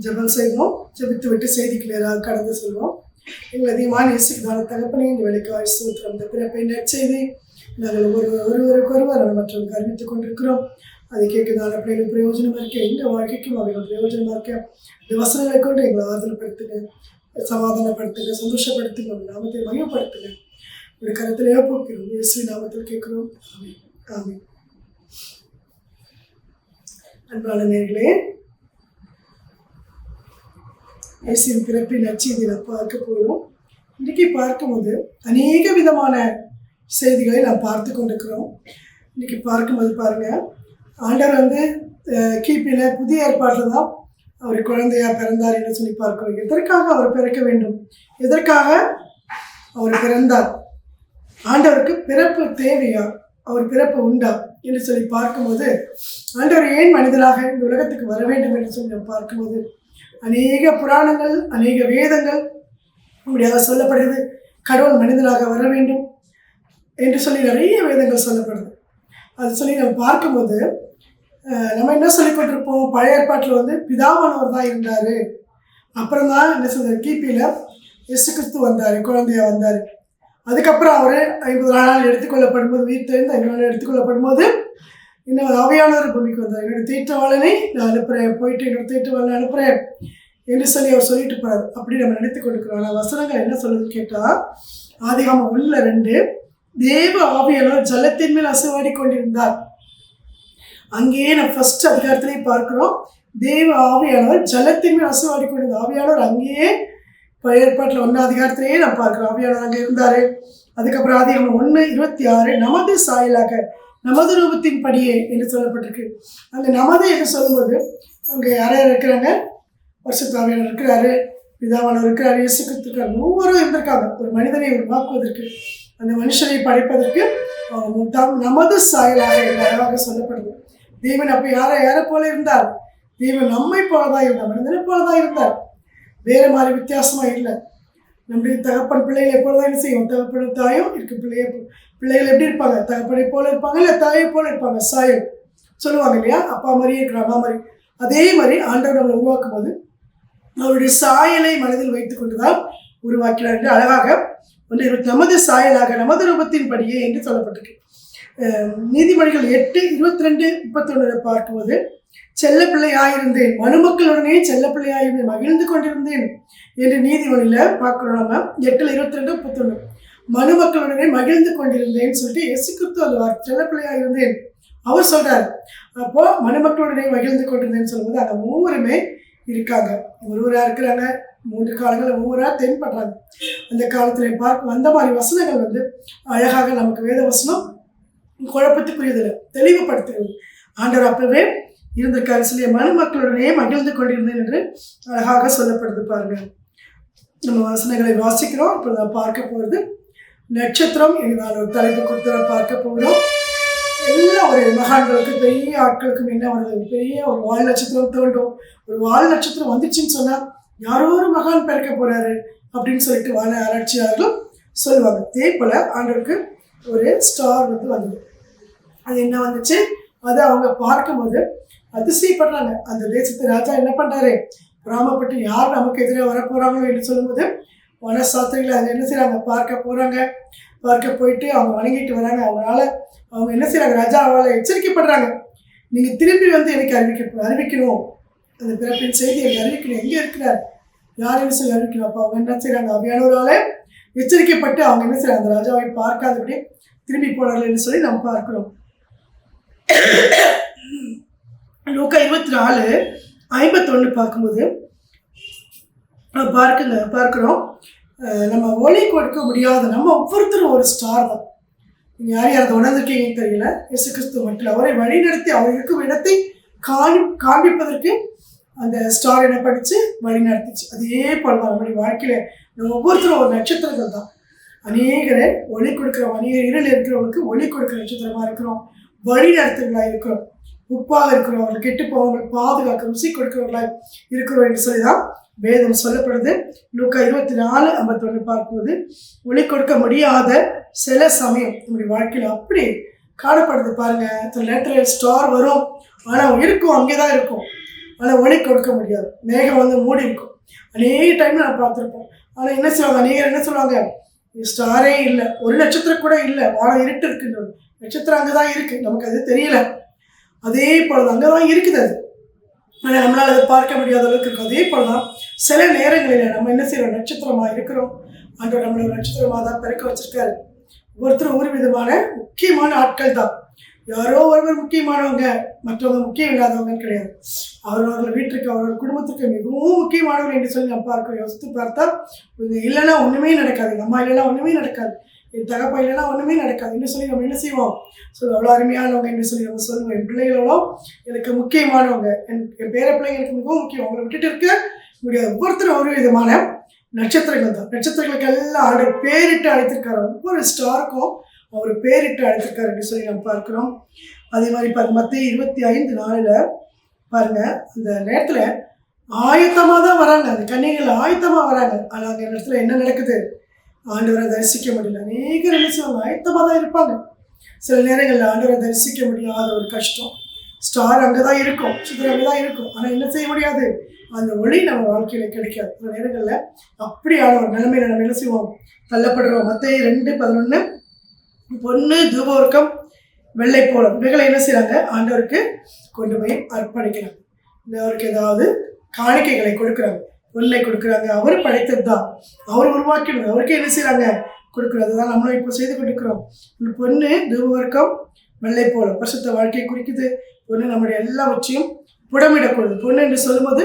ஜெபம் செய்வோம். ஜெபித்து விட்டு செய்திக்கு நேராக கடந்து செல்வோம். எங்கள் அதிகமான இயேசுதான தகப்பனே, இந்த வேலைக்கு ஆயுசுத்திரம் இந்த பிறப்பை நற்செய்தி நாங்கள் ஒருவருக்கொருவர் மற்றவர்களுக்கு அறிவித்துக் கொண்டிருக்கிறோம். அதை கேட்கதான பிள்ளைகள் பிரயோஜனமாக இருக்க, எங்கள் வாழ்க்கைக்கும் அவைகள் பிரயோஜனமாக இருக்க இந்த வசனங்களை கொண்டு எங்களை ஆறுதல்படுத்துங்க, சமாதானப்படுத்துங்க, சந்தோஷப்படுத்துங்க, உங்கள் நாமத்தை மையப்படுத்துங்க. ஒரு கருத்திலேயே போக்கிறோம். இயேசு நாமத்தில் கேட்கிறோம். ஆமென். ஆமென். அன்பான நேயர்களே, இயேசுவின் பிறப்பின் நற்செய்தியை நாம் பார்க்க போகிறோம். இன்றைக்கி பார்க்கும்போது அநேக விதமான செய்திகளை நாம் பார்த்து கொண்டிருக்கிறோம். இன்றைக்கி பார்க்கும்போது பாருங்கள், ஆண்டவர் கிபியில் புதிய ஏற்பாட்டில் தான் அவர் குழந்தையாக பிறந்தார் என்று சொல்லி பார்க்கிறோம். எதற்காக அவர் பிறக்க வேண்டும், எதற்காக அவர் பிறந்தார், ஆண்டவருக்கு பிறப்பு தேவையா, அவர் பிறப்பு உண்டா என்று சொல்லி பார்க்கும்போது, ஆண்டவர் ஏன் மனிதனாக இந்த உலகத்துக்கு வர வேண்டும் என்று சொல்லி நாம் பார்க்கும்போது அநேக புராணங்கள், அநேக வேதங்கள் இப்படியாக சொல்லப்படுகிறது. கடவுள் மனிதனாக வர வேண்டும் என்று சொல்லி நிறைய வேதங்கள் சொல்லப்படுது. அது சொல்லி நம்ம பார்க்கும்போது நம்ம என்ன சொல்லி கொண்டிருப்போம், பழைய ஏற்பாட்டில் பிதாவானவர் தான் இருந்தார். அப்புறம் தான் என்ன சொல்கிறார், கிபியில் இயேசு கிறிஸ்து வந்தார், குழந்தையாக வந்தார். அதுக்கப்புறம் அவர் 50 நாள் எடுத்துக்கொள்ளப்படும் போது, உயிர் தெரிந்து 50 நாள் எடுத்துக்கொள்ளப்படும் போது இன்னும் ஆவியானவர் பூமிக்கு வந்தார். என்னோட தீட்டவாளனை நான் அனுப்புகிறேன், போயிட்டு என்னோட தீட்டவாளனை அனுப்புகிறேன் என்று சொல்லி அவர் சொல்லிட்டு போகிறார். அப்படி நம்ம நினைத்து கொண்டிருக்கிறோம். ஆனால் வசனங்கள் என்ன சொல்லுதுன்னு கேட்டால், ஆதிகாமம் 1:2, தேவ ஆவியானவர் ஜலத்தின் மேல் அசைவாடி கொண்டிருந்தார். அங்கேயே நம்ம ஃபர்ஸ்ட் அதிகாரத்திலேயே பார்க்கிறோம், தேவ ஆவியானவர் ஜலத்தின் மேல் அசைவாடி கொண்டிருந்தார். ஆவியானவர் அங்கேயே பழைய ஏற்பாட்டில் 1 அதிகாரத்திலேயே நம்ம பார்க்குறோம், ஆவியானவர் அங்கே இருந்தார். அதுக்கப்புறம் ஆதிகாமம் 1:26, நமது சாயலாக நமது ரூபத்தின் படியே என்று சொல்லப்பட்டிருக்கு. அந்த நமது என்று சொல்லும்போது அங்கே யார் இருக்கிறாங்க, பரிசுத்த ஆவியானவர் இருக்கிறாரு, பிதாவானவர் இருக்கிறார், இயேசு கிறிஸ்து இருக்கார், ஒவ்வொருவரும் இருந்திருக்காங்க. ஒரு மனிதனை உருவாக்குவதற்கு, அந்த மனுஷனை படைப்பதற்கு நமது சாயலாக என்று அழகாக சொல்லப்படுது. தேவன் அப்போ யாரை போல இருந்தார், தேவன் நம்மை போலதான் இருந்தார், மனிதனை போலதான் இருந்தார், வேறு மாதிரி வித்தியாசமாக இல்லை. நம்முடைய தகப்பன் பிள்ளைகளை போல தான் என்ன செய்யும், தகப்பன் தாயும் இருக்கு, பிள்ளைகள் எப்படி இருப்பாங்க, தகப்பனை போல இருப்பாங்க, இல்லை தாயை போல இருப்பாங்க, சாயம் சொல்லுவாங்க இல்லையா, அப்பா மாதிரியே இருக்கிற அம்மா மாதிரி. அதே மாதிரி ஆண்டவர் நம்மளை உருவாக்கும் போது அவருடைய சாயலை மனதில் வைத்துக் கொண்டுதான் உருவாக்கினார் என்று அழகாக நமது சாயலாக நமது ரூபத்தின் படியே என்று சொல்லப்பட்டிருக்கு. நீதிமொழிகள் 8:22-31 பார்க்கும்போது, செல்ல பிள்ளையாயிருந்தேன், மனுமக்களுடனே செல்ல பிள்ளையாயிருந்தேன், மகிழ்ந்து கொண்டிருந்தேன் என்று நீதிமொழியில் பார்க்குறோம். நம்ம 8:22-31 மனுமக்களுடனே மகிழ்ந்து கொண்டிருந்தேன்னு சொல்லிட்டு இயேசு கிறிஸ்து அந்த செல்ல பிள்ளையாயிருந்தேன் அவர் சொல்கிறார். அப்போது மனுமக்களுடனே மகிழ்ந்து கொண்டிருந்தேன்னு சொல்லும்போது அந்த 3 இருக்காங்க, ஒருவராக இருக்கிறாங்க, 3 காலங்களில் 3 தென்படுறாங்க. அந்த காலத்தில் பார்க்கும் அந்த மாதிரி வசனங்கள் அழகாக நமக்கு வேத வசனம் குழப்பத்துக்குரியதில்லை, தெளிவுபடுத்துகிறது. ஆண்டவர் அப்பவே இருந்திருக்காரு சொல்லி மனுமக்களுடனே மகிழ்ந்து கொண்டிருந்தேன் என்று அழகாக சொல்லப்படுது. பாருங்க, நம்ம வசனங்களை வாசிக்கிறோம். இப்போ நான் பார்க்க போகிறது நட்சத்திரம் நான் ஒரு தலைப்பு கொடுத்து நான் பார்க்க போகிறோம். எல்லா ஒரு மகான்களுக்கு, பெரிய ஆட்களுக்கும் என்ன வருது, பெரிய ஒரு வால் நட்சத்திரம் தோன்றும். ஒரு வால் நட்சத்திரம் வந்துச்சுன்னு சொன்னால் யாரோ ஒரு மகான் பிறக்க போகிறாரு அப்படின்னு சொல்லிட்டு வான ஆராய்ச்சியாளர்களும் சொல்லுவாங்க. இதே போல் ஆண்டவருக்கு ஒரு ஸ்டார் வந்தது. அது என்ன வந்துச்சு, அதை அவங்க பார்க்கும்போது அதிசயப்படுறாங்க. அந்த தேசத்து ராஜா என்ன பண்ணுறாரு, ராமப்பட்டு யார் நமக்கு எதிராக வரப்போகிறாங்களோ என்று சொல்லும்போது வனசாஸ்திரிகளை அதை என்ன செய்கிறாங்க, பார்க்க போகிறாங்க. பார்க்க போயிட்டு அவங்க வணங்கிட்டு வராங்க. அவங்க என்ன செய்கிறாங்க, ராஜா அவளை எச்சரிக்கைப்படுறாங்க, நீங்கள் திரும்பி எனக்கு அறிவிக்கணும், அந்த பிறப்பின் செய்தி எனக்கு அறிவிக்கணும், எங்கே இருக்கிறார், யாருன்னு சொல்லி அறிவிக்கணும். அப்போ அவங்க என்ன செய்கிறாங்க, அவையானவரால் எச்சரிக்கைப்பட்டு அவங்க என்ன செய்கிறாங்க, அந்த ராஜாவை பார்க்காதபடி திரும்பி போனார்கள்னு சொல்லி நம்ம பார்க்குறோம். லூக்கா 24:51 பார்க்கும்போது பார்க்குறோம், நம்ம ஒளி கொடுக்க முடியாத நம்ம ஒவ்வொருத்தரும் ஒரு ஸ்டார் தான். நீங்கள் யார் அதை உணர்ந்திருக்கீங்கன்னு தெரியல. இயேசு கிறிஸ்து மட்டும் அவரை வழி நடத்தி அவர் இருக்கும் இடத்தை காண்பிப்பதற்கு அந்த ஸ்டார் என்ன படித்து வழி நடத்திச்சு. அதே போல் தான் நம்முடைய வாழ்க்கையில் நம்ம ஒவ்வொருத்தரும் ஒரு நட்சத்திரங்கள் தான். அநேகரை ஒளி கொடுக்குறோம், அநேக இருள் இருக்கிறவங்களுக்கு ஒளி கொடுக்குற நட்சத்திரமாக இருக்கிறோம், வழி நடத்துகிறவர்களாக இருக்கிறோம், உப்பாக இருக்கிறோம், அவர்கள் கெட்டு போவங்களை பாதுகாக்க ருசி கொடுக்கிறவர்களாக இருக்கிறோம் என்று சொல்லி தான் வேதம் சொல்லப்படுது. லூக்கா 24:51 பார்க்கும்போது ஒளி கொடுக்க முடியாத சில சமயம் நம்முடைய வாழ்க்கையில் அப்படி காணப்படுது. பாருங்கள், சில நேரத்தில் ஸ்டார் வரும், ஆனால் இருக்கும், அங்கே தான் இருக்கும். ஆனால் ஒளி கொடுக்க முடியாது. மேகம் வந்து மூடி இருக்கும். அநேக டைம் நான் பார்த்துருப்போம். ஆனால் என்ன சொல்லுவாங்க, அநேகர் என்ன சொல்லுவாங்க, ஸ்டாரே இல்லை, ஒரு நட்சத்திரம் கூட இல்லை, வானம் இருட்டு இருக்குன்றது. நட்சத்திரம் அங்கே தான் இருக்குது, நமக்கு அது தெரியல. அதே போல தான் அங்கே தான் இருக்குது அது, ஆனால் நம்மளால் அதை பார்க்க முடியாத அளவுக்கு இருக்கும். அதே போல தான் சில நேரங்களில் நம்ம என்ன செய்கிறோம், நட்சத்திரமாக இருக்கிறோம். ஆண்டவர் நம்மளை ஒரு நட்சத்திரமாக தான் பிறக்க வச்சிருக்காரு. ஒருத்தர் ஒரு விதமான முக்கியமான ஆட்கள் தான். யாரோ ஒருவர் முக்கியமானவங்க, மற்றவங்க முக்கியம் இல்லாதவங்கன்னு கிடையாது. அவரவர்கள் வீட்டுக்கு அவரவர் குடும்பத்துக்கு மிகவும் முக்கியமானவர்கள் என்று சொல்லி நம்ம பார்க்கிறோம். யோசித்து பார்த்தா இவங்க இல்லைன்னா ஒன்றுமே நடக்காது, எங்கள் அம்மா இல்லைன்னா ஒன்றுமே நடக்காது, என் தகப்பா இல்லைன்னா ஒன்றுமே நடக்காது என்று சொல்லி நம்ம என்ன செய்வோம், அவ்வளோ அருமையானவங்க என்று சொல்லி நம்ம சொல்லுவோம். என் பிள்ளைகளோ எனக்கு முக்கியமானவங்க, என் பேர பிள்ளைங்க எனக்கு மிகவும் முக்கியம், அவங்களை விட்டுட்டு இருக்க முடியாது. ஒவ்வொருத்தரும் ஒரு விதமான நட்சத்திரங்கள் தான். நட்சத்திரங்களுக்கு எல்லாம் ஆண்டவர் பேரிட்டு அழைத்திருக்காரு. ஒவ்வொரு ஸ்டாருக்கும் அவர் பேரிட்டு அழைத்திருக்காரு என்று சொல்லி நம்ம பார்க்கிறோம். அதே மாதிரி பாருங்க, மத்திய 25:4 பாருங்க, அந்த நேரத்தில் ஆயத்தமாக தான் வராங்க, அந்த கன்னிகள் ஆயத்தமாக வராங்க. ஆனால் அந்த இடத்துல என்ன நடக்குது, ஆண்டவரை தரிசிக்க முடியல. அநேகர் என்ன செய்வாங்க, ஆயத்தமாக தான் இருப்பாங்க. சில நேரங்களில் ஆண்டவரை தரிசிக்க முடியாத ஒரு கஷ்டம். ஸ்டார் அங்கே தான் இருக்கும், சுத்தர் அங்கே தான் இருக்கும், ஆனால் என்ன செய்ய முடியாது, அந்த ஒளி நம்ம வாழ்க்கையில் கிடைக்காது. சில நேரங்களில் அப்படியான ஒரு நிலைமையில நம்ம என்ன செய்வோம், தள்ளப்படுறோம். மத்திய 2:11 பொண்ணு தூபவர்க்கம் வெள்ளை போலம் இவைகளை என்ன செய்கிறாங்க, ஆண்டவருக்கு கொண்டு போய் அர்ப்பணிக்கிறாங்க. அவருக்கு ஏதாவது காணிக்கைகளை கொடுக்குறாங்க, பொண்ணை கொடுக்குறாங்க. அவர் படைத்தது தான், அவர் உருவாக்கினது, அவருக்கு என்ன செய்கிறாங்க, கொடுக்குறது தான் நம்மளும் இப்போ செய்து கொண்டிருக்கிறோம். இந்த பொண்ணு தூபவர்க்கம் வெள்ளை போலம் பரிசுத்த வாழ்க்கையை குறிக்குது. பொண்ணு நம்முடைய எல்லாவற்றையும் புடமிடக்கூடாது. பொண்ணு என்று சொல்லும்போது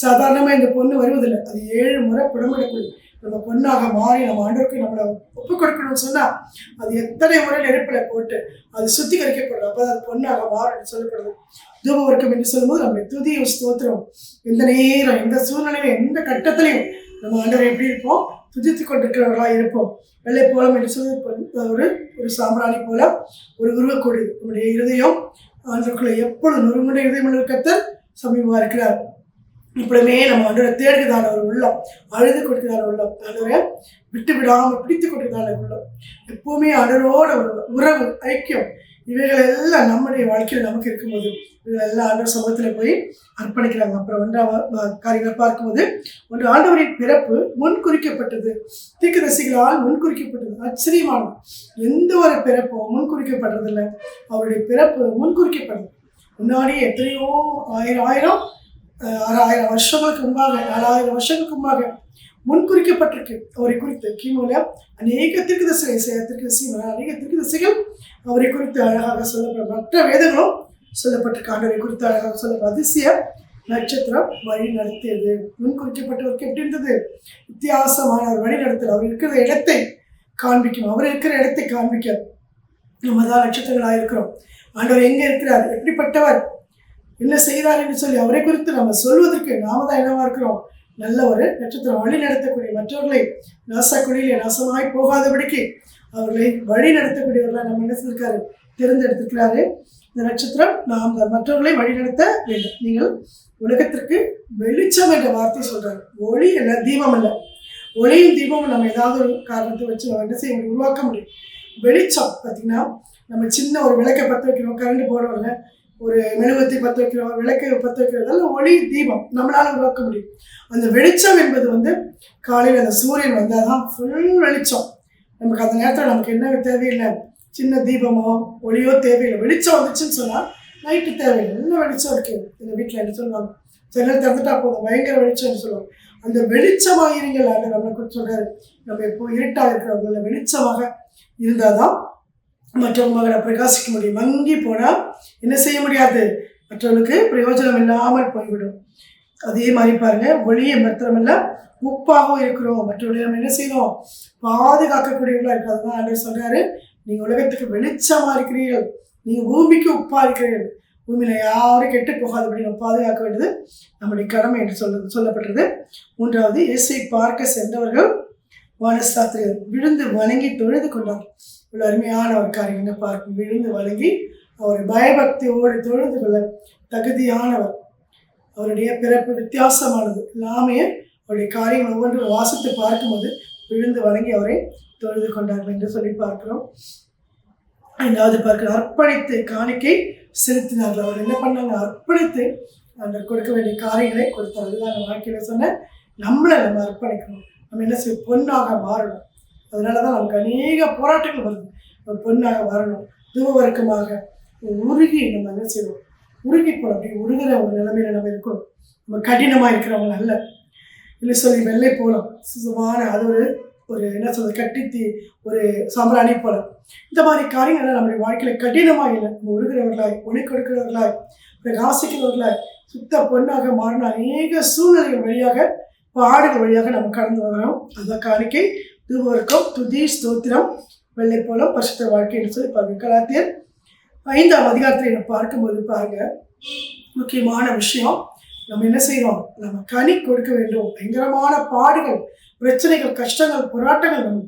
சாதாரணமாக இந்த பொண்ணு வருவதில்லை, அது 7 முறை புடமிடக்கூடாது. நம்ம பொண்ணாக மாறி நம்ம ஆண்டவருக்கு நம்மளை ஒப்புக் கொடுக்கணும்னு சொன்னால் அது எத்தனை முறை நெருப்பில் போட்டு அது சுத்திகரிக்கப்படுது, அப்போ அது பொண்ணாக மாறுன்னு சொல்லப்படுது. தூபவர்க்கம் என்று சொல்லும்போது நம்முடைய துதியும் ஸ்தோத்திரம் எந்த நேரம், எந்த சூழ்நிலையும், எந்த கட்டத்திலையும் நம்ம ஆண்டவரை எப்படி இருப்போம், துதித்து கொண்டிருக்கிறவர்களாக இருப்போம். வெள்ளை போலம் என்று சொல்லி ஒரு சாம்பிராணி போல ஒரு உருவக்கூடு. நம்முடைய இருதயம் ஆண்டவர்களை எப்பொழுது நொறுங்குடைய இருதயம் கர்த்தர் சமீபமாக இருக்கிறார். இப்பொழுதுமே நம்ம ஆண்டவரை தேடுகிறதான ஒரு உள்ளம், அழுது கொடுக்கிறதான உள்ளம், ஆண்டவரை விட்டு விடாமல் பிடித்து கொடுக்கிறதான உள்ளம், எப்பவுமே ஆண்டவரோட ஒரு உறவு ஐக்கியம், இவைகள் எல்லாம் நம்முடைய வாழ்க்கையில் நமக்கு இருக்கும்போது இவைகள் எல்லாம் ஆண்டவர் சமூகத்தில் போய் அர்ப்பணிக்கிறாங்க. அப்புறம் 1ஆம் காரியங்களை பார்க்கும்போது, ஒன்று ஆண்டவரின் பிறப்பு முன் குறிக்கப்பட்டது, தீர்க்கதரிசிகளால் முன் குறிக்கப்பட்டது. ஆச்சரியமானது, எந்த ஒரு பிறப்பும் முன் குறிக்கப்படுறதில்லை, அவருடைய பிறப்பு முன் குறிக்கப்படுது. முன்னாடியே எத்தனையோ 6000 வருஷங்களுக்கு முன்பாக, 4000 வருஷங்களுக்கு முன்பாக முன்குறிக்கப்பட்டிருக்கு அவரை குறித்து. கிமுல அநேக தீர்க்கதரிசிகள் அநேக தீர்க்கதரிசிகள் அவரை குறித்து அழகாக சொல்லப்படும். மற்ற வேதங்களும் சொல்லப்பட்டிருக்கு ஆண்டவரை குறித்து அழகாக சொல்லப்படும். அதிசய நட்சத்திரம் வழி நடத்தியது. முன்குறிக்கப்பட்டவருக்கு எப்படி இருந்தது, வித்தியாசமான ஒரு வழி நடத்தல். அவர் இருக்கிற இடத்தை காண்பிக்கும், அவர் இருக்கிற இடத்தை காண்பிக்க நம்ம தான் நட்சத்திரங்களாக இருக்கிறோம். ஆண்டவர் எங்கே இருக்கிறார், எப்படிப்பட்டவர், என்ன செய்தார் என்று சொல்லி அவரை குறித்து நம்ம சொல்வதற்கு நாம தான் என்னவா இருக்கிறோம், நல்ல ஒரு நட்சத்திரம். வழி நடத்தக்கூடிய, மற்றவர்களை நாசக்குழியிலே நாசமாய் போகாதபடிக்கு அவர்களை வழி நடத்தக்கூடியவர்களாக நம்ம என்ன செய்திருக்காரு, தேர்ந்தெடுத்திருக்கிறாரு. இந்த நட்சத்திரம் நாம் மற்றவர்களை வழி நடத்த வேண்டும். நீங்கள் உலகத்திற்கு வெளிச்சம் என்ற வார்த்தை சொல்றாரு. ஒளி அல்ல, தீபம் அல்ல. ஒளியும் தீபமும் நம்ம ஏதாவது ஒரு காரணத்தை வச்சு நம்ம என்ன செய்ய முடியும், உருவாக்க முடியும். வெளிச்சம் பார்த்தீங்கன்னா, நம்ம சின்ன ஒரு விளக்கை பற்ற வைக்கிறோம், கரண்ட் போடுறோம்ல, ஒரு மெழுகுவர்த்தி பற்ற வைக்கிறோம், விளக்கை பற்ற வைக்கிறதால ஒளி தீபம் நம்மளால் உருவாக்க முடியும். அந்த வெளிச்சம் என்பது காலையில் அந்த சூரியன் வந்தால் தான் ஃபுல் வெளிச்சம். நமக்கு அந்த நேரத்தில் நமக்கு என்ன தேவையில்லை, சின்ன தீபமோ ஒளியோ தேவையில்லை. வெளிச்சம் வந்துச்சுன்னு சொன்னால் நைட்டு தேவையில்லை, நல்ல வெளிச்சம் இருக்குது. எங்கள் வீட்டில் என்ன சொல்லுவாங்க, ஜன்னல் திறந்துட்டா போதும், பயங்கர வெளிச்சம்னு சொல்லுவாங்க. அந்த வெளிச்சமாக இருங்கள் அந்த நம்மளை குறித்து சொல்கிறாரு. நம்ம எப்போ இருட்டாக இருக்கிறவங்கள வெளிச்சமாக இருந்தால் தான் மற்றவங்க பிரகாசிக்க முடியும். மங்கி போனால் என்ன செய்ய முடியாது, மற்றவர்களுக்கு பிரயோஜனம் இல்லாமல் போய்விடும். அதே மாதிரி பாருங்க, ஒளியை மாத்திரமெல்லாம் உப்பாகவும் இருக்கிறோம், மற்றவர்களை நம்ம என்ன செய்யணும், பாதுகாக்கக்கூடியவர்களாக இருக்கிறது தான் ஆண்டவர் சொல்றாரு. நீங்கள் உலகத்துக்கு வெளிச்சமாக இருக்கிறீர்கள், நீங்கள் பூமிக்கு உப்பாக இருக்கிறீர்கள், பூமியில் யாரும் கெட்டு போகாதபடி நம்ம பாதுகாக்க வேண்டியது நம்முடைய கடமை என்று சொல்லப்பட்டது. 3வது, இயேசுவை பார்க்க சென்றவர்கள் வானசாஸ்திரிகள் விழுந்து வணங்கி தொழுது கொண்டார். இவ்வளோ அருமையான ஒரு காரியங்கள் பார்க்கும். விழுந்து வணங்கி அவரை பயபக்தியோடு தொழுது கொள்ள தகுதியானவர். அவருடைய பிறப்பு வித்தியாசமானது. எல்லாமே அவருடைய காரியங்கள் ஒவ்வொன்றும் வாசித்து பார்க்கும்போது விழுந்து வணங்கி அவரை தொழுது கொண்டார்கள் என்று சொல்லி பார்க்கிறோம். 5வது பார்க்கிறோம், அர்ப்பணித்து காணிக்கை செலுத்தினார்கள். அவர் என்ன பண்ணாங்க, அர்ப்பணித்து அந்த கொடுக்க வேண்டிய காரியங்களை கொடுத்தார். அதுதான் அந்த வாழ்க்கையில் சொன்ன நம்மளை நம்ம அர்ப்பணிக்கணும். நம்ம என்ன செய்ய பொண்ணாக மாறணும். அதனால தான் நமக்கு அநேக போராட்டங்கள் வருது. நம்ம பொண்ணாக வரணும். தூவர்க்கமாக உருகி நம்ம என்ன செய்யணும், உருகி போகணும். அப்படி உருகிற ஒரு நிலைமையில நம்ம இருக்கணும். நம்ம கடினமாக இருக்கிறவங்க அல்ல. இல்லை சொல்லி வெள்ளை போகலாம் சுத்தமான அது ஒரு என்ன சொல்றது கட்டித்தி ஒரு சாம்பிராணி போல. இந்த மாதிரி காரியங்கள் நம்முடைய வாழ்க்கையில் கடினமாக இல்லை. நம்ம உருகிறவர்களாய் ஒளி கொடுக்கிறவர்களாய் பிரகாசிக்கிறவர்களாய் சுத்த பொண்ணாக மாறின அநேக சூழ்நிலைகள் வழியாக பாடுகள் வழியாக நம்ம கடந்து வரோம். அந்த காணிக்கை தூபவர்க்கம் துதி ஸ்தோத்திரம் வெள்ளை போலம் பரிசுத்த வாழ்க்கை என்று சொல்லி பாருங்க. கலாத்தியர் 5ஆம் அதிகாரத்தில் நம்ம பார்க்கும்போது பாருங்க, முக்கியமான விஷயம் நம்ம என்ன செய்யறோம், நம்ம கனி கொடுக்க வேண்டும். பயங்கரமான பாடுகள் பிரச்சனைகள் கஷ்டங்கள் போராட்டங்கள் நம்ம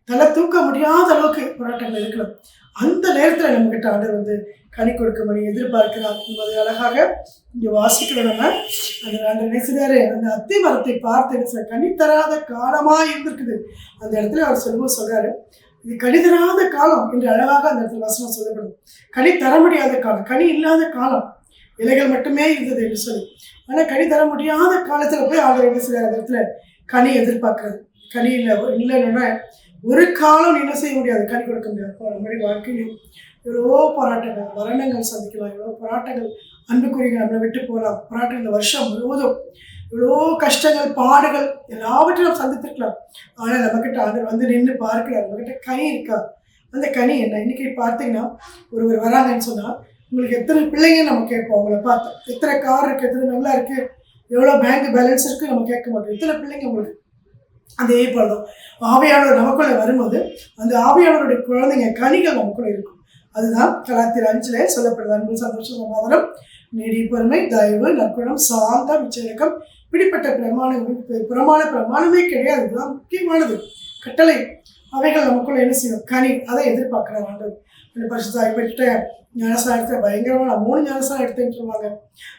தலை தூக்க முடியாத அளவுக்கு போராட்டங்கள் இருக்கலாம். அந்த நேரத்தில் நம்மகிட்ட ஆண்டவர் கனி கொடுக்கும்படி எதிர்பார்க்கிறார் என்பதை அழகாக இங்கே வாசிக்கிறோம். நம்ம அந்த நினைச்சாரு அந்த அத்தி மரத்தை பார்த்து கனி தராத காலமாக இருந்திருக்குது. அந்த இடத்துல அவர் சொல்றாரு, இது கனி தராத காலம் என்று அழகாக அந்த இடத்துல வசனம் சொல்லப்படும். கனி தர முடியாத காலம், கனி இல்லாத காலம், இலைகள் மட்டுமே இருந்தது என்று சொல்லி. ஆனால் கனி தர முடியாத காலத்தில் போய் ஆண்டவர் என்ன செய்யறாரு, அந்த இடத்துல கனி எதிர்பார்க்கறது. கனி இல்லைன்னா ஒரு காலம் என்ன செய்ய முடியாது, கனி கொடுக்க முடியாது. நம்முடைய வாழ்க்கையில் எவ்வளோ போராட்டங்கள் மரணங்கள் சந்திக்கலாம், எவ்வளோ போராட்டங்கள் அன்புக்குரிய நம்மளை விட்டு போகலாம். போராட்டம் இந்த வருஷம் முழுவதும் எவ்வளோ கஷ்டங்கள் பாடுகள் எல்லாவற்றையும் நம்ம சந்தித்திருக்கலாம். ஆனால் நம்மக்கிட்ட ஆண்டவர் நின்று பார்க்கிறார், நம்மக்கிட்ட கனி இருக்கா. அந்த கனி என்ன? இன்னைக்கு பார்த்தீங்கன்னா ஒருவர் வராங்கன்னு சொன்னால் உங்களுக்கு எத்தனை பிள்ளைங்க நம்ம கேட்போம். அவங்கள பார்த்து எத்தனை கார் இருக்குது, எத்தனை நல்லா இருக்குது, எவ்வளோ பேங்க் பேலன்ஸ் இருக்குது நம்ம கேட்க மாட்டோம். எத்தனை பிள்ளைங்க உங்களுக்கு. அதே போல தான் ஆவியானவர் நமக்குள்ளே வரும்போது அந்த ஆவியானவருடைய குழந்தைங்க கனிகள் நமக்குள்ளே இருக்கும். அதுதான் கலாத்தியர் 5 சொல்லப்படுது. அன்பு சந்தோஷம் சமாதானம் நீடி பொறுமை தயவு நற்குணம் சாந்தம் இச்சையடக்கம் இப்படிப்பட்ட பிரமாணமே கிடையாது. இதுதான் முக்கியமானது கட்டளை. அவைகள் நமக்குள்ள என்ன செய்யும், கனி. அதை எதிர்பார்க்கிறார் ஆண்டவர். அந்த பரிசுத்தாய் பெற்ற ஞானஸ்தானம் எடுத்தேன், பயங்கரமாக நான் 3 ஞானஸ்தானம் எடுத்தேன்னு சொல்லுவாங்க.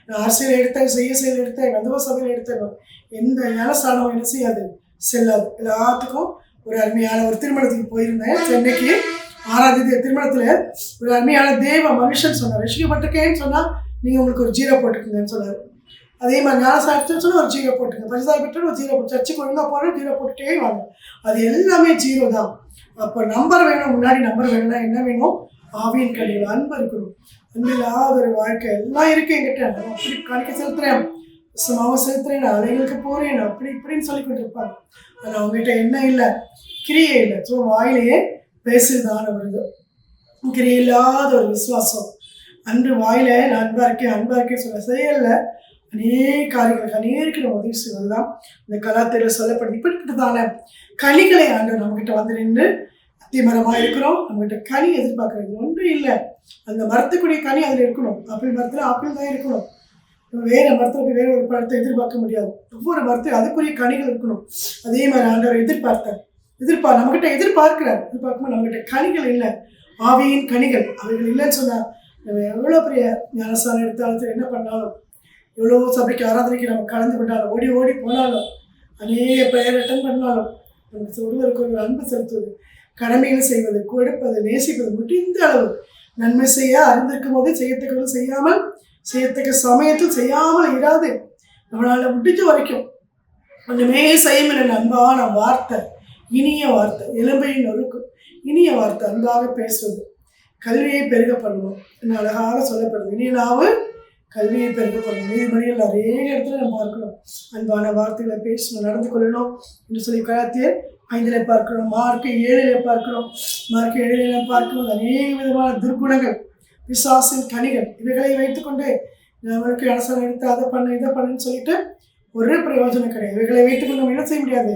நான் அரசியல் எடுத்தேன், செய்ய எடுத்தேன், வந்தவ சபையில் எடுத்தேன். எந்த ஞானஸ்தானம் என்ன செய்யாது, செல்லாது. எல்லாத்துக்கும் ஒரு அருமையான ஒரு திருமணத்துக்கு போயிருந்தேன் சென்னைக்கு. 6ஆம் தேதி திருமணத்தில் ஒரு அருமையான தேவ மனுஷன் சொன்னார், ரசிக்கப்பட்டிருக்கேன்னு சொன்னால் நீங்கள் உங்களுக்கு ஒரு 0 போட்டுக்குங்கன்னு சொன்னார். அதே மாதிரி ஞானஸ்தானத்துன்னு சொன்னால் ஒரு 0 போட்டுங்க, பரிசுத்தாய் பெற்ற ஒரு 0 போட்டு, சர்ச்சுக்கு ஒழுங்காக போகிறேன் 0 போட்டுட்டே வாங்க. அது எல்லாமே 0 தான். அப்போ நம்பர் வேணும், முன்னாடி நம்பர் வேணும்னா என்ன வேணும், ஆவியின் கனிகள் அன்பு இருக்கணும். அன்பு இல்லாத ஒரு வாழ்க்கை எல்லாம் இருக்கு என்கிட்ட, நான் அப்படி காணிக்க செலுத்துறேன், சும்மாவும் செலுத்துறேன், நான் அலைகளுக்கு போகிறேன் அப்படி இப்படின்னு சொல்லி கொண்டு இருப்பாங்க. ஆனால் அவங்ககிட்ட என்ன இல்லை, கிரியை இல்லை. ஸோ வாயிலேயே பேசுதான வருது, கிரியை இல்லாத ஒரு விசுவாசம். அன்று வாயில நான் அன்பா இருக்கேன் சொல்ல செயல்ல அநேக காரியங்களுக்கு அநேருக்கு நம்ம உதவி செய்வது தான் இந்த கலாத்தியத்தில் சொல்லப்படுது. இப்படிப்பட்டதான கனிகளை ஆண்டவர் நம்மகிட்ட நின்று அத்திமரமாக இருக்கிறோம். நம்மகிட்ட கனி எதிர்பார்க்கறது ஒன்றும் இல்லை. அந்த மரத்துக்குரிய கனி அதில் இருக்கணும். ஆப்பிள் மரத்தில் ஆப்பிள் தான் இருக்கணும். வேறு மரத்தில் வேறு ஒரு பழத்தை எதிர்பார்க்க முடியாது. ஒவ்வொரு மரத்தையும் அதுக்குரிய கனிகள் இருக்கணும். அதே மாதிரி ஆண்டவர் நம்மகிட்ட எதிர்பார்க்கிறார். எதிர்பார்க்கும்போது நம்மகிட்ட கனிகள் இல்லை, ஆவியின் கனிகள் அவைகள் இல்லைன்னு சொன்னால் நம்ம எவ்வளோ பெரிய ஞானஸ்தானம் எடுத்தாலும் என்ன பண்ணாலும், எவ்வளோ சபைக்கு ஆராதனைக்கு நம்ம கலந்து கொண்டாலும், ஓடி ஓடி போனாலும், அநேக பெயர் அட்டன் பண்ணாலும், நமக்கு ஒருவருக்கு ஒரு அன்பு செலுத்துவது, கடமைகள் செய்வது, கொடுப்பது, நேசிப்பது, முடிந்த அளவு நன்மை செய்ய அறிந்திருக்கும் போது செய்யத்தக்கது செய்யாமல், செய்யத்தக்க சமயத்தில் செய்யாமல் இராது. நம்மளால் முடிஞ்ச வரைக்கும் ஒன்றுமே செய்யமில்லை. அன்பான வார்த்தை, இனிய வார்த்தை, எலும்பையின் நொறுக்கும் இனிய வார்த்தை, அன்பாக பேசுவது, கல்வியை பெருக பண்ணுவோம். இன்னும் அழகாக சொல்லப்படுது, இனிய நாவு கல்வியை பெருக பண்ணணும். நீதிமொழிகள் நிறைய இடத்துல நம்ம பார்க்கணும். அன்பான வார்த்தைகளை பேசணும், நடந்து கொள்ளணும் என்று சொல்லி கலாத்தியர் 5 பார்க்கிறோம். மார்க் 7 பார்க்கிறோம். மார்க் 7 பார்க்கும்போது அநேக விதமான துர்குணங்கள், பிசாசின் கனிகள், இவைகளை வைத்துக்கொண்டு நம்மளுக்கு அரசாங்கம் எடுத்து அதை பண்ண இதை பண்ணுன்னு சொல்லிட்டு ஒரு பிரயோஜனம் கிடையாது. இவைகளை வைத்துக்கொண்டு நம்ம என்ன செய்ய முடியாது,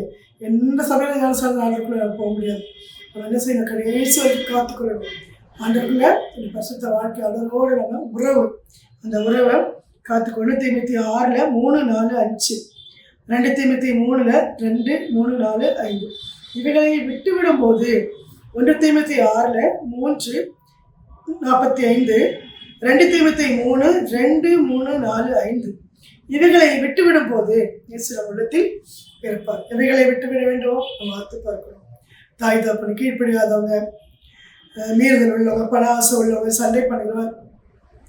எந்த சபையில் அரசாங்கம் ஆண்டுக்குள்ளே நம்ம போக முடியாது. நம்ம என்ன செய்யணும், கடைசி வரைக்கும் காத்துக்கொள்ளணும். ஆண்டுக்குள்ள இந்த பரிசுத்த வாழ்க்கை அதனோடு நம்ம உறவு, அந்த உறவை காத்துக்கொண்டு தீமோத்தேயு 6 3 4 5 2 தீமோத்தேயு 3 2 3 4 5 இவைகளை விட்டுவிடும் போது 1 தீமோத்தேயு 6 3 45 2 தீமோத்தேயு 3 2 3 4 5 இவைகளை விட்டுவிடும் போது இயேசு உள்ளத்தில் பிறப்பார். இவைகளை விட்டுவிட வேண்டும், நம்ம பார்த்து பார்க்கணும். தாய் தகப்பனுக்கு கீழ்ப்படியாதவங்க, மீறுதல் உள்ளவங்க, பண ஆசை உள்ளவங்க, சண்டை பண்ணுறவங்க,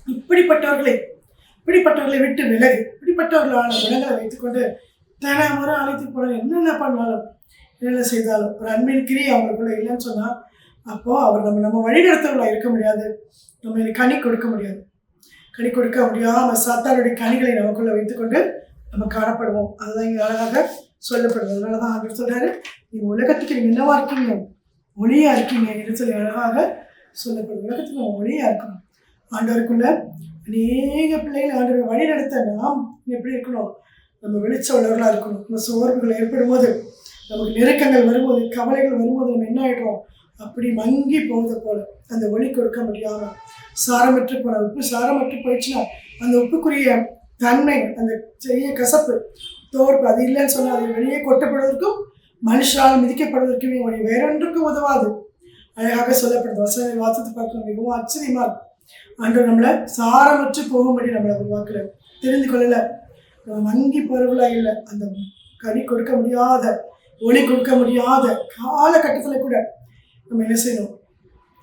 இப்படிப்பட்டவர்களை இப்படிப்பட்டவர்களை விட்டு விலகு. இப்படிப்பட்டவர்களான குணங்களை வைத்துக்கொண்டு தினமுறை அழைத்து போன என்னென்ன பண்ணாலும் என்னென்ன செய்தாலும் ஒரு அன்பின் கிரி அவங்களுக்குள்ள இல்லைன்னு சொன்னால் அப்போது அவர் நம்ம வழிநடத்தவர்களாக இருக்க முடியாது. நம்ம எனக்கு கனி கொடுக்க முடியாது. கனி கொடுக்க முடியாமல் சாத்தானுடைய கனிகளை நமக்குள்ளே வைத்துக்கொண்டு நம்ம காணப்படுவோம். அதுதான் இங்கே அழகாக சொல்லப்படுது. அதனால தான் ஆண்டவர் சொல்கிறாரு, நீங்கள் உலகத்துக்கு நீங்கள் என்னவா இருக்கீங்க, ஒளியாக இருக்கீங்க என்று சொல்லி அழகாக சொல்லப்படுது. உலகத்துக்கு நம்ம ஒளியாக இருக்கணும். ஆண்டவருக்குள்ள அநேக பிள்ளைகள் ஆண்டவர் வழி நடத்த நாம் எப்படி இருக்கணும், நம்ம வெளிச்ச உள்ளவர்களாக இருக்கணும். நம்ம சோர்வுகள் ஏற்படும் போது, நமக்கு நெருக்கங்கள் வரும்போது, கவலைகள் வரும்போது நம்ம என்ன ஆகிடுறோம், அப்படி மங்கி போவதை போல அந்த ஒளி கொடுக்க முடியாமல் சாரமற்று போன உப்பு சாரமற்று போயிடுச்சுன்னா அந்த உப்புக்குரிய தன்மை, அந்த செய்ய கசப்பு, தோற்பு அது இல்லைன்னு சொன்னால் அது வெளியே கொட்டப்படுவதற்கும் மனுஷனால் மிதிக்கப்படுவதற்குமே ஒளி வேறொன்றுக்கும் உதவாது. அழகாக சொல்லப்படுது. வாசத்தை பார்க்கணும், மிகவும் ஆச்சரியமா இருக்கும். ஆண்டவர் நம்மளை சாரமற்று போகும்படி நம்மளை உருவாக்கல, தெரிந்து கொள்ளலை, நம்ம மங்கி போறவர்களா இல்லை. அந்த கனி கொடுக்க முடியாத, ஒளி கொடுக்க முடியாத காலகட்டத்தில் கூட நம்ம என்ன செய்யணும்,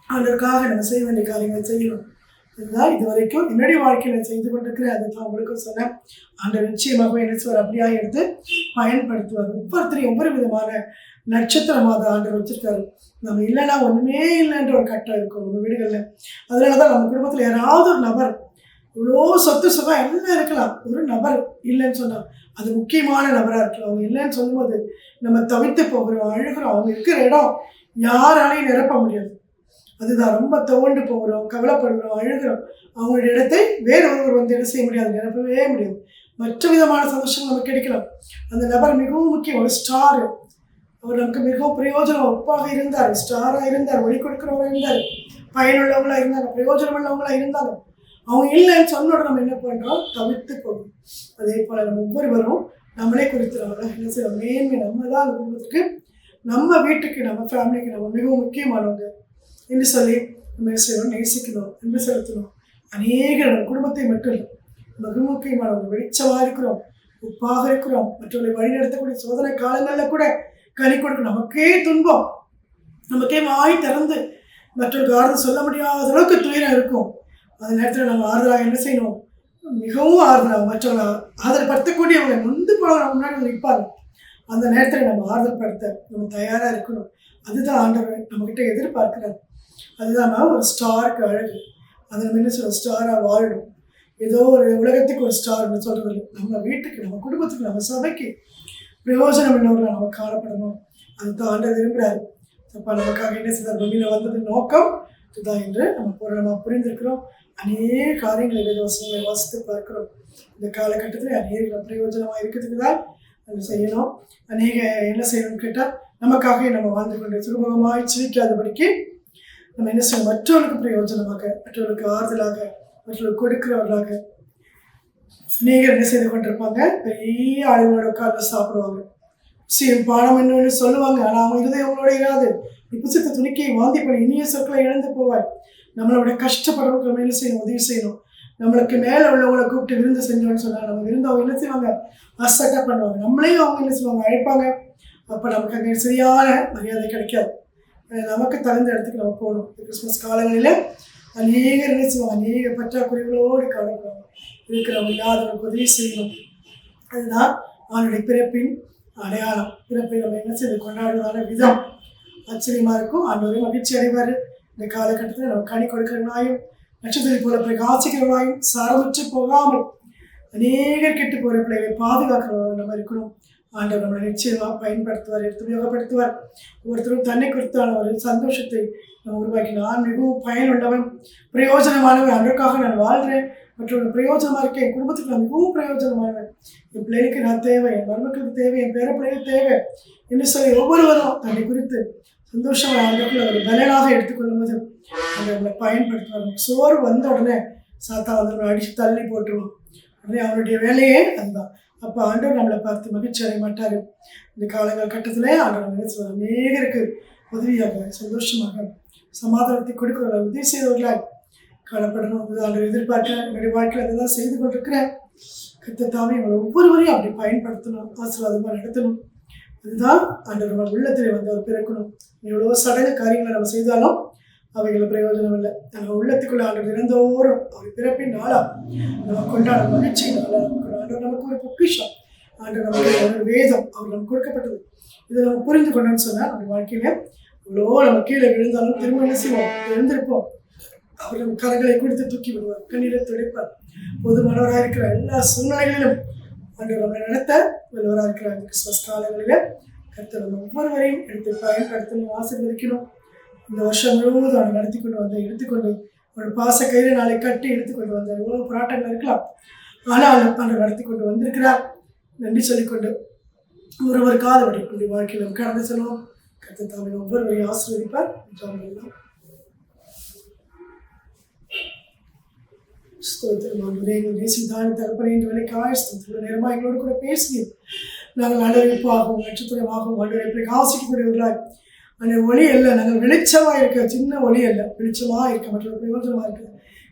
ஆண்டவருக்காக நம்ம செய்ய வேண்டிய காரியங்களை செய்யணும். இதுதான் இது வரைக்கும் என்னுடைய வாழ்க்கையில் செய்து கொண்டிருக்கிறேன். அதை தான் உங்களுக்கும் சொன்னேன். ஆண்டவர் நிச்சயமாக என்ன செய்வார், அப்படியாக எடுத்து பயன்படுத்துவார். ஒவ்வொருத்தரையும் ஒவ்வொரு விதமான நட்சத்திரமாக ஆண்டவர் வச்சிருக்காரு. நம்ம இல்லைன்னா ஒன்றுமே இல்லைன்ற ஒரு கட்டம் இருக்கும் நம்ம வீடுகளில். அதனால தான் நம்ம குடும்பத்தில் யாராவது ஒரு நபர், இவ்வளோ சொத்து சுகம் எல்லாம் இருக்கலாம், ஒரு நபர் இல்லைன்னு சொன்னால் அது முக்கியமான நபராக இருக்கலாம். அவங்க இல்லைன்னு சொல்லும்போது நம்ம தவித்து போகிறோம், அழுகிறோம். அவங்க இருக்கிற இடம் யாராலையும் நிரப்ப முடியாது. அதுதான் ரொம்ப துவண்டு போகிறோம், கவலைப்படுகிறோம், அழுகிறோம். அவங்களுடைய இடத்தை வேறு ஒருவர் வந்து என்ன செய்ய முடியாது, நிரப்பவே முடியாது. மற்ற விதமான சந்தோஷம் நமக்கு கிடைக்கலாம். அந்த நபர் மிகவும் முக்கியம். ஒரு ஸ்டார், அவர் நமக்கு மிகவும் பிரயோஜனம் ஒப்பாக இருந்தார், ஸ்டாராக இருந்தார், ஒளி கொடுக்குறவங்க இருந்தார், பயனுள்ளவங்களாக இருந்தாங்க, பிரயோஜனம் உள்ளவங்களாக இருந்தாங்க. அவங்க இல்லைன்னு சொன்னோட நம்ம என்ன பண்ணுறோம், தவிர்த்து போகும். அதே போல் நம்ம ஒவ்வொருவரும் நம்மளே குறித்து நம்ம என்ன செய்யணும், மேன்மை நம்ம தான் அந்த குடும்பத்துக்கு, நம்ம வீட்டுக்கு, நம்ம ஃபேமிலிக்கு நம்ம மிகவும் முக்கியமானவங்க என்று சொல்லி நம்ம என்ன செய்யணும், நேசிக்கணும், அன்பு செலுத்தணும். அநேக நம்ம குடும்பத்தை மட்டும் இல்லை, மிக முக்கியமானவங்க, வெளிச்சமாக இருக்கிறோம், உப்பாக இருக்கிறோம், மற்றவர்களை வழிநடத்தக்கூடிய சோதனை காலங்களில் கூட கனி கொடுக்கணும். நமக்கே துன்பம், நமக்கே வாய் திறந்து மற்றவர்களுக்கு ஆறுதல் சொல்ல முடியாத அளவுக்கு துயரம் இருக்கும். அந்த நேரத்தில் நம்ம ஆறுதலாக என்ன செய்யணும், மிகவும் ஆறுதலாக மற்றவங்களை ஆதரப்படுத்தக்கூடியவங்க முந்து போனவங்க நம்ம முன்னாடி நிற்பாங்க. அந்த நேரத்தில் நம்ம ஆறுதல் படுத்த நம்ம தயாராக இருக்கணும். அதுதான் ஆண்டவர் நம்மக்கிட்ட எதிர்பார்க்கிறார். அதுதான் ஒரு ஸ்டாருக்கு அழகு. அதை நம்ம என்ன சொல்லுவோம், ஸ்டாராக வாழணும். ஏதோ ஒரு உலகத்துக்கு ஒரு ஸ்டார்னு சொல்கிறது, நம்ம வீட்டுக்கு, நம்ம குடும்பத்துக்கு, நம்ம சபைக்கு பிரயோஜனம் உள்ளவர்கள் நம்ம காணப்படணும். அதுதான் ஆண்டவர் விரும்புகிறார். அப்போ நமக்காக என்ன செய்தார், பூமியில் வந்தது நோக்கம் இதுதான் என்று நம்ம பூரணமாக புரிந்திருக்கிறோம். அநேக காரியங்களை வேதவசனங்களை வாசித்து பார்க்கிறோம். இந்த காலகட்டத்தில் அநேக பிரயோஜனமாக இருக்கிறதுக்கு தான் நம்ம செய்யணும். அநேக என்ன செய்யணும்னு கேட்டால், நமக்காக நம்ம வாழ்ந்து கொண்டு சுலபமாக சிரிக்காதபடிக்கு நம்ம என்ன செய்யணும், மற்றவர்களுக்கு பிரயோஜனமாக, மற்றவர்களுக்கு ஆறுதலாக, மற்றவர்களுக்கு கொடுக்கிறவர்களாக. அநேகர் என்ன செய்து கொண்டிருப்பாங்க, பெரிய ஆளுங்களோட உட்கார்ந்து சாப்பிடுவாங்க, பானம் என்னன்னு சொல்லுவாங்க. ஆனால் அவங்க இருதயங்களோட இராது. நீ புசித்த துணிக்கை வாந்தி பண்ணி இனிய சொற்களை இழந்து போவாய். நம்மளோட கஷ்டப்படுறவங்க நம்ம என்ன செய்யணும், உதவி செய்யணும். நம்மளுக்கு மேலே உள்ளவங்களை கூப்பிட்டு விருந்து செஞ்சோன்னு சொன்னாங்க, நம்ம விருந்து அவங்க என்ன செய்வாங்க, அசட்டாக பண்ணுவாங்க. நம்மளையும் அவங்க என்ன செய்வாங்க, அழைப்பாங்க. அப்போ நமக்கு அங்கே சரியான மரியாதை கிடைக்காது. நமக்கு தகுந்த இடத்துக்கு நம்ம போகணும். கிறிஸ்மஸ் காலங்களில் அநேகர் என்ன செய்வாங்க, அநேக பற்றாக்குறைகளோடு காணப்படுவாங்க. இருக்கிறவங்க இல்லாதவங்களுக்கு உதவி செய்யணும். அதுதான் அவனுடைய பிறப்பின் அடையாளம். பிறப்பை நம்ம என்ன செய்து கொண்டாடுவதான விதம் ஆச்சரியமாக இருக்கும். ஆண்டவரை மகிழ்ச்சி அடைவார். இந்த காலகட்டத்தில் நம்ம கனி கொடுக்கிறவனாயும், நட்சத்திரத்தை போல பிரகாசிக்கிறவனாயும், சாரமற்று போகாமல் அநேகர் கெட்டு போகிற பிள்ளைகளை பாதுகாக்கிறவங்க நம்ம இருக்கணும். ஆண்டவர் நம்மளை நிச்சயமாக பயன்படுத்துவார், எடுத்து உபயோகப்படுத்துவார். ஒவ்வொருத்தரும் தன்னை குறித்தான ஒரு சந்தோஷத்தை நம்ம உருவாக்கி, நான் மிகவும் பயனுள்ளவன், பிரயோஜனமானவன், அதற்காக நான் வாழ்கிறேன், மற்றொரு பிரயோஜனமாக இருக்கேன், என் குடும்பத்துக்கு நான் மிகவும் பிரயோஜனமானவன், என் பிள்ளைகளுக்கு நான் தேவை, என் மருமக்களுக்கு தேவை, என் பேர பிள்ளைகள் தேவை என்று சொல்லி ஒவ்வொருவரும் தன்னை குறித்து சந்தோஷமாக ஆண்டுக்குள்ள ஒரு பலனாக எடுத்துக்கொள்ளும் போது அந்த நம்மளை பயன்படுத்துவாங்க. சோறு வந்த உடனே சாத்தா வந்து அடித்து தள்ளி போட்டுருவோம். உடனே அவனுடைய வேலையே அதுதான். அப்போ ஆண்டவர் நம்மளை பார்த்து மகிழ்ச்சி அடைய மாட்டார். இந்த காலகட்டத்தில் ஆண்டவர் நினைச்சு அநேகருக்கு உதவியாக, சந்தோஷமாக, சமாதானத்தை கொடுக்கிறவர்கள், உதவி செய்தவர்களாக காணப்படணும். அது ஆண்டவர் எதிர்பார்க்க என்னுடைய வாழ்க்கையில் அதை தான் செய்து கொண்டிருக்கிறேன். கர்த்தத்தாவே எங்களை ஒவ்வொருவரையும் அப்படி பயன்படுத்தணும், ஆசீர்வாதமாக நடத்தணும். அதுதான் ஆண்டவர் நம்ம உள்ளத்தில் வந்து அவர் பிறக்கணும். எவ்வளோ சடங்கு காரியங்களை நம்ம செய்தாலும் அவைகளை பிரயோஜனம் இல்லை. நாங்கள் உள்ளத்துக்குள்ள ஆண்டு தினந்தோறும் அவர் பிறப்பின் நாளா நம்ம கொண்டாட மகிழ்ச்சி நாளா ஆண்டவர் நமக்கு ஒரு பொக்கிஷம். ஆண்டவர் நமக்கு ஒரு வேதம் அவர் நமக்கு கொடுக்கப்பட்டது. இதை நம்ம புரிந்து கொண்டோம்னு சொன்னால் நம்ம வாழ்க்கையில இவ்வளோ நம்ம கீழே விழுந்தாலும் திரும்ப என்ன செய்வோம், எழுந்திருப்போம். அவர் நம்ம கரங்களை கொடுத்து தூக்கி விடுவார், கண்ணீரை துடைப்பார். போதுமானவராக இருக்கிற எல்லா சூழ்நிலைகளிலும் ஆண்டவர் நம்மளை நடத்த வல்லவராக இருக்கிறார். கிறிஸ்துமஸ் காலங்களில் கர்த்தர் நம்ம ஒவ்வொருவரையும் எடுத்து பயன்படுத்தணும், ஆசீர்வதிக்கணும். இந்த வருஷம் முழுவதும் அவனை நடத்தி கொண்டு வந்த எடுத்துக்கொண்டு ஒரு பாச கயிறு நாளை கட்டி எடுத்துக்கொண்டு வந்த எவ்வளோ போராட்டங்கள் இருக்கலாம், ஆனால் அவனை நடத்தி கொண்டு வந்திருக்கிறார். நன்றி சொல்லிக்கொண்டு ஒருவர் காலவடி உடைய வாழ்க்கையில் நம்ம கடந்து செல்வோம். கர்த்தர் தாமே ஒவ்வொருவரையும் ஆசீர்வதிப்பார். நேரமாக எங்களோடு கூட பேசுகிறேன். நாங்கள் அனுபவிப்பாகவும் நட்சத்திரமாகவும் ஆண்டவரை பிரகாசிக்கக்கூடியவர்களாய், அந்த ஒளி அல்ல, நாங்கள் வெளிச்சமாக இருக்க, சின்ன ஒளி அல்ல, வெளிச்சமாக இருக்க, மற்ற பிரயோஜனமாக இருக்க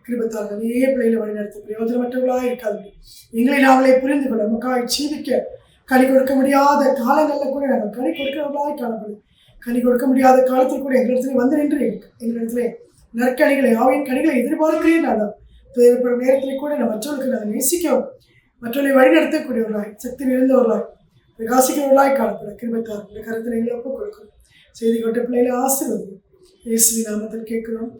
கிருபத்தால் நிறைய பிள்ளைகளை வழிநடத்த பிரயோஜனமற்றவர்களாக இருக்காது. எங்களை நாங்களே புரிந்து கொள்ள நமக்காக ஜீவிக்க கனி கொடுக்க முடியாத காலங்களில் கூட நாங்கள் கனி கொடுக்கிறவர்களாக காணப்படும். கனி கொடுக்க முடியாத காலத்தில் கூட எங்களிடத்துல வந்து நின்று எங்களிடத்துல நற்கனிகளை ஆவியின் கனிகளை எதிர்பார்க்கிறேன். நாங்கள் துயரப்படும் நேரத்தில் கூட நம்ம மற்றவர்களுக்கு நாங்கள் நேசிக்கவும் மற்றவர்களை வழிநடத்தக்கூடியவர்களாய், சக்தி நிறைந்தவர்களாய், பிரகாசிக்கிறவர்களாய் காணப்பட கிருபைத்தார் இந்த கருத்தில் எங்களை ஒப்புக் கொடுக்கிறோம். செய்தி கொட்ட பிள்ளைகளை ஆசீர்வதியும். இயேசுவின் நாமத்தில் கேட்கிறோம்.